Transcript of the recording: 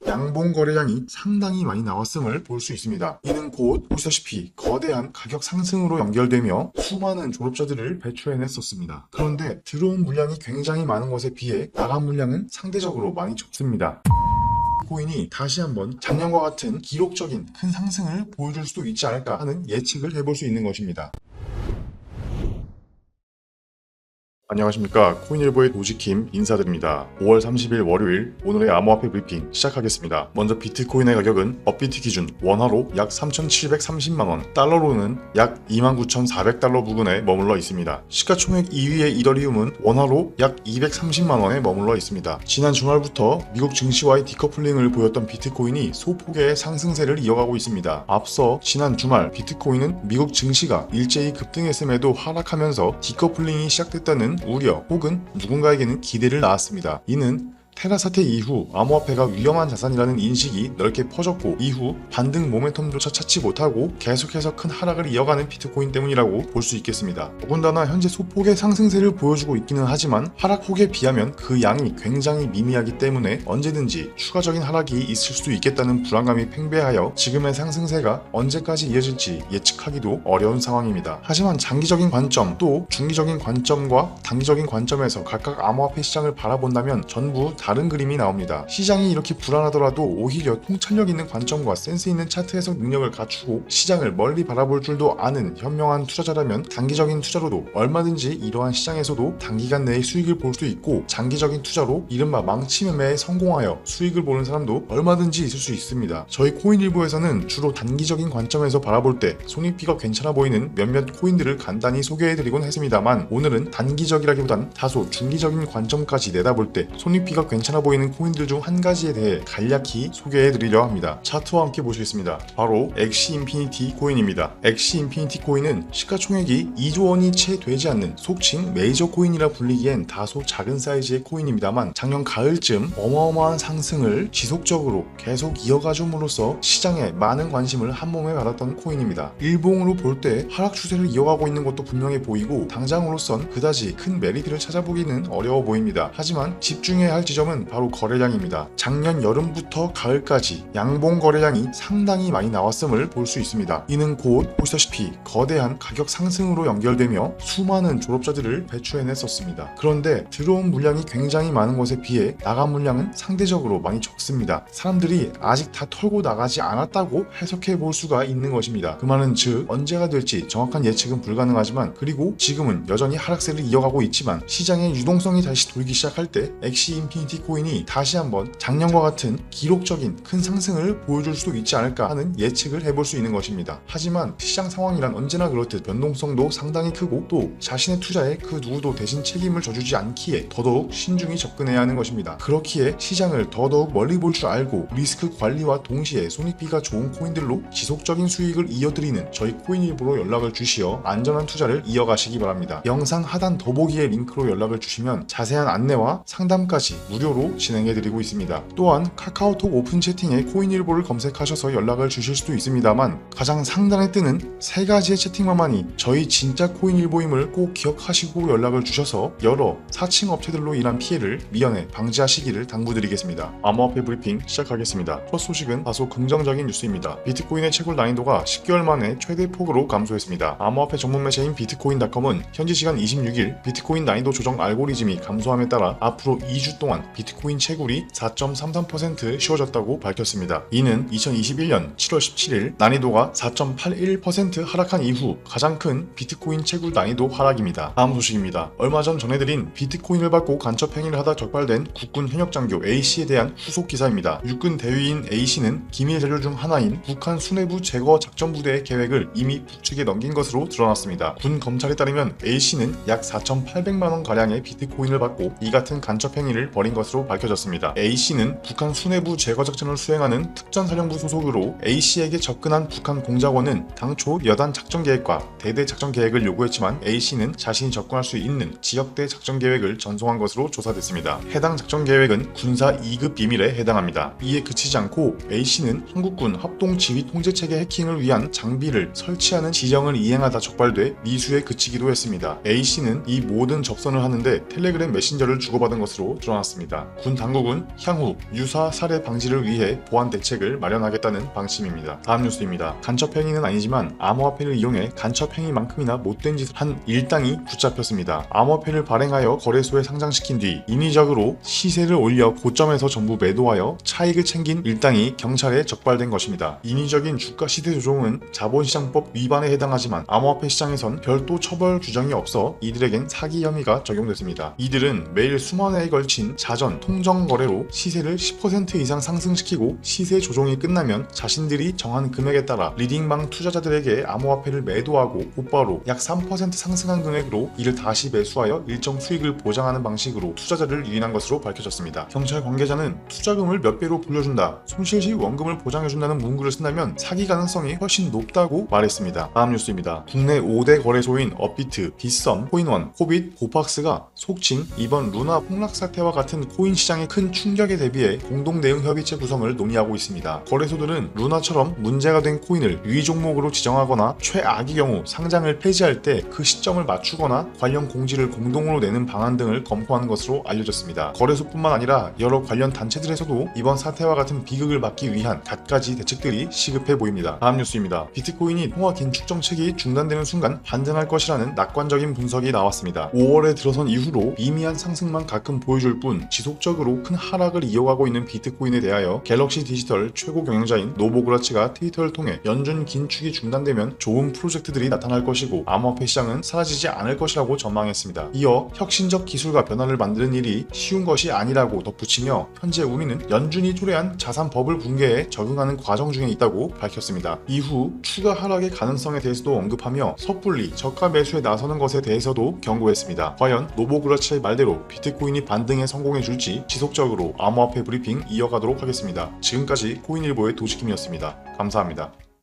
양봉 거래량이 상당히 많이 나왔음을 볼 수 있습니다. 이는 곧 보시다시피 거대한 가격 상승으로 연결되며 수많은 졸업자들을 배출해냈었습니다. 그런데 들어온 물량이 굉장히 많은 것에 비해 나간 물량은 상대적으로 많이 적습니다. 코인이 다시 한번 작년과 같은 기록적인 큰 상승을 보여줄 수도 있지 않을까 하는 예측을 해볼 수 있는 것입니다. 안녕하십니까. 코인일보의 도지킴 인사드립니다. 5월 30일 월요일 오늘의 암호화폐 브리핑 시작하겠습니다. 먼저 비트코인의 가격은 업비트 기준 원화로 약 3,730만원, 달러로는 약 29,400달러 부근에 머물러 있습니다. 시가총액 2위의 이더리움은 원화로 약 230만원에 머물러 있습니다. 지난 주말부터 미국 증시와의 디커플링을 보였던 비트코인이 소폭의 상승세를 이어가고 있습니다. 앞서 지난 주말 비트코인은 미국 증시가 일제히 급등했음에도 하락하면서 디커플링이 시작됐다는 우려 혹은 누군가에게는 기대를 낳았습니다. 이는 테라 사태 이후 암호화폐가 위험한 자산이라는 인식이 넓게 퍼졌고 이후 반등 모멘텀조차 찾지 못하고 계속해서 큰 하락을 이어가는 비트코인 때문이라고 볼 수 있겠습니다. 더군다나 현재 소폭의 상승세를 보여주고 있기는 하지만 하락폭에 비하면 그 양이 굉장히 미미하기 때문에 언제든지 추가적인 하락이 있을 수 있겠다는 불안감이 팽배하여 지금의 상승세가 언제까지 이어질지 예측하기도 어려운 상황입니다. 하지만 장기적인 관점 또 중기적인 관점과 단기적인 관점에서 각각 암호화폐 시장을 바라본다면 전부 다른 그림이 나옵니다. 시장이 이렇게 불안하더라도 오히려 통찰력 있는 관점과 센스 있는 차트 해석 능력을 갖추고 시장을 멀리 바라볼 줄도 아는 현명한 투자자라면 단기적인 투자로도 얼마든지 이러한 시장에서도 단기간 내에 수익을 볼 수 있고 장기적인 투자로 이른바 망치 매매에 성공하여 수익을 보는 사람도 얼마든지 있을 수 있습니다. 저희 코인일보에서는 주로 단기적인 관점에서 바라볼 때 손익비가 괜찮아 보이는 몇몇 코인들을 간단히 소개해드리곤 했습니다만 오늘은 단기적이라기보단 다소 중기적인 관점까지 내다볼 때 손익비가 괜찮아 보이는 코인들 중 한 가지에 대해 간략히 소개해드리려 합니다. 차트와 함께 보시겠습니다. 바로 엑시 인피니티 코인입니다. 엑시 인피니티 코인은 시가총액이 2조 원이 채 되지 않는 속칭 메이저 코인이라 불리기엔 다소 작은 사이즈의 코인입니다만 작년 가을쯤 어마어마한 상승을 지속적으로 계속 이어가줌으로써 시장에 많은 관심을 한몸에 받았던 코인입니다. 일봉으로 볼 때 하락 추세를 이어가고 있는 것도 분명해 보이고 당장으로선 그다지 큰 메리트를 찾아보기는 어려워 보입니다. 하지만 집중해야 할 지점은 바로 거래량입니다. 작년 여름부터 가을까지 양봉 거래량이 상당히 많이 나왔음을 볼 수 있습니다. 이는 곧 보시다시피 거대한 가격 상승으로 연결되며 수많은 졸업자들을 배출해냈었습니다. 그런데 들어온 물량이 굉장히 많은 것에 비해 나간 물량은 상대적으로 많이 적습니다. 사람들이 아직 다 털고 나가지 않았다고 해석해 볼 수가 있는 것입니다. 그 말은 즉 언제가 될지 정확한 예측은 불가능하지만 그리고 지금은 여전히 하락세를 이어가고 있지만 시장의 유동성이 다시 돌기 시작할 때 엑시 인피니티 코인이 다시 한번 작년과 같은 기록적인 큰 상승을 보여줄 수도 있지 않을까 하는 예측을 해볼 수 있는 것입니다. 하지만 시장 상황이란 언제나 그렇듯 변동성도 상당히 크고 또 자신의 투자에 그 누구도 대신 책임을 져주지 않기에 더더욱 신중히 접근해야 하는 것입니다. 그렇기에 시장을 더더욱 멀리 볼 줄 알고 리스크 관리와 동시에 손익비가 좋은 코인들로 지속적인 수익을 이어드리는 저희 코인일보로 연락을 주시어 안전한 투자를 이어가시기 바랍니다. 영상 하단 더보기에 링크로 연락을 주시면 자세한 안내와 상담까지 무료로 진행해드리고 있습니다. 또한 카카오톡 오픈 채팅에 코인일보를 검색하셔서 연락을 주실 수도 있습니다만 가장 상단에 뜨는 세 가지의 채팅방만이 저희 진짜 코인일보임을 꼭 기억하시고 연락을 주셔서 여러 사칭 업체들로 인한 피해를 미연에 방지하시기를 당부드리겠습니다. 암호화폐 브리핑 시작하겠습니다. 첫 소식은 다소 긍정적인 뉴스입니다. 비트코인의 채굴 난이도가 10개월 만에 최대폭으로 감소했습니다. 암호화폐 전문 매체인 비트코인닷컴은 현지 시간 26일 비트코인 난이도 조정 알고리즘이 감소함에 따라 앞으로 2주 동안 비트코인 채굴이 4.33% 쉬워졌다고 밝혔습니다. 이는 2021년 7월 17일 난이도가 4.81% 하락한 이후 가장 큰 비트코인 채굴 난이도 하락입니다. 다음 소식입니다. 얼마 전 전해드린 비트코인을 받고 간첩 행위를 하다 적발된 국군 현역 장교 A씨에 대한 후속 기사입니다. 육군 대위인 A씨는 기밀 자료 중 하나인 북한 수뇌부 제거 작전 부대의 계획을 이미 북측에 넘긴 것으로 드러났습니다. 군 검찰에 따르면 A씨는 약 4,800만원 가량의 비트코인을 받고 이 같은 간첩 행위를 벌인 것으로 밝혀졌습니다. A씨는 북한 수뇌부 제거 작전을 수행하는 특전사령부 소속으로 A씨에게 접근한 북한 공작원은 당초 여단 작전 계획과 대대 작전 계획을 요구했지만 A씨는 자신이 접근할 수 있는 지역대 작전 계획을 전송한 것으로 조사됐습니다. 해당 작전 계획은 군사 2급 비밀에 해당합니다. 이에 그치지 않고 A씨는 한국군 합동지휘통제체계 해킹을 위한 장비를 설치하는 지령을 이행하다 적발돼 미수에 그치기도 했습니다. A씨는 이 모든 접선을 하는데 텔레그램 메신저를 주고받은 것으로 드러났습니다. 밝혔습니다. 군 당국은 향후 유사 살해 방지를 위해 보안 대책을 마련하겠다는 방침입니다. 다음 뉴스입니다. 간첩행위는 아니지만 암호화폐를 이용해 간첩행위만큼이나 못된 짓을 한 일당이 붙잡혔습니다. 암호화폐를 발행하여 거래소에 상장시킨 뒤 인위적으로 시세를 올려 고점에서 전부 매도하여 차익을 챙긴 일당이 경찰에 적발된 것입니다. 인위적인 주가 시세 조종은 자본시장법 위반에 해당하지만 암호화폐 시장에선 별도 처벌 규정이 없어 이들에겐 사기 혐의가 적용됐습니다. 이들은 매일 수만 회에 걸친 자전, 통정 거래로 시세를 10% 이상 상승시키고 시세 조종이 끝나면 자신들이 정한 금액에 따라 리딩방 투자자들에게 암호화폐를 매도하고 곧바로 약 3% 상승한 금액으로 이를 다시 매수하여 일정 수익을 보장하는 방식으로 투자자를 유인한 것으로 밝혀졌습니다. 경찰 관계자는 투자금을 몇 배로 불려준다, 손실 시 원금을 보장해준다는 문구를 쓴다면 사기 가능성이 훨씬 높다고 말했습니다. 다음 뉴스입니다. 국내 5대 거래소인 업비트, 빗썸, 코인원, 코빗, 고팍스가 속칭 이번 루나 폭락 사태와 같은 코인 시장의 큰 충격에 대비해 공동 대응 협의체 구성을 논의하고 있습니다. 거래소들은 루나처럼 문제가 된 코인을 유의 종목으로 지정하거나 최악의 경우 상장을 폐지할 때 그 시점을 맞추거나 관련 공지를 공동으로 내는 방안 등을 검토하는 것으로 알려졌습니다. 거래소뿐만 아니라 여러 관련 단체들에서도 이번 사태와 같은 비극을 막기 위한 갖가지 대책들이 시급해 보입니다. 다음 뉴스입니다. 비트코인이 통화 긴축 정책이 중단되는 순간 반등할 것이라는 낙관적인 분석이 나왔습니다. 5월에 들어선 이후로 미미한 상승만 가끔 보여줄 뿐 지속적으로 큰 하락을 이어가고 있는 비트코인에 대하여 갤럭시 디지털 최고 경영자인 노보그라치가 트위터를 통해 연준 긴축이 중단되면 좋은 프로젝트들이 나타날 것이고 암호화폐 시장은 사라지지 않을 것이라고 전망했습니다. 이어 혁신적 기술과 변화를 만드는 일이 쉬운 것이 아니라고 덧붙이며 현재 우리는 연준이 초래한 자산 버블 붕괴에 적응하는 과정 중에 있다고 밝혔습니다. 이후 추가 하락의 가능성에 대해서도 언급하며 섣불리 저가 매수에 나서는 것에 대해서도 경고했습니다. 과연 노보그라치의 말대로 비트코인이 반등에 성공해 줄지 지속적으로 암호화폐 브리핑 이어가도록 하겠습니다. 지금까지 코인일보의 도지킴이었습니다. 감사합니다.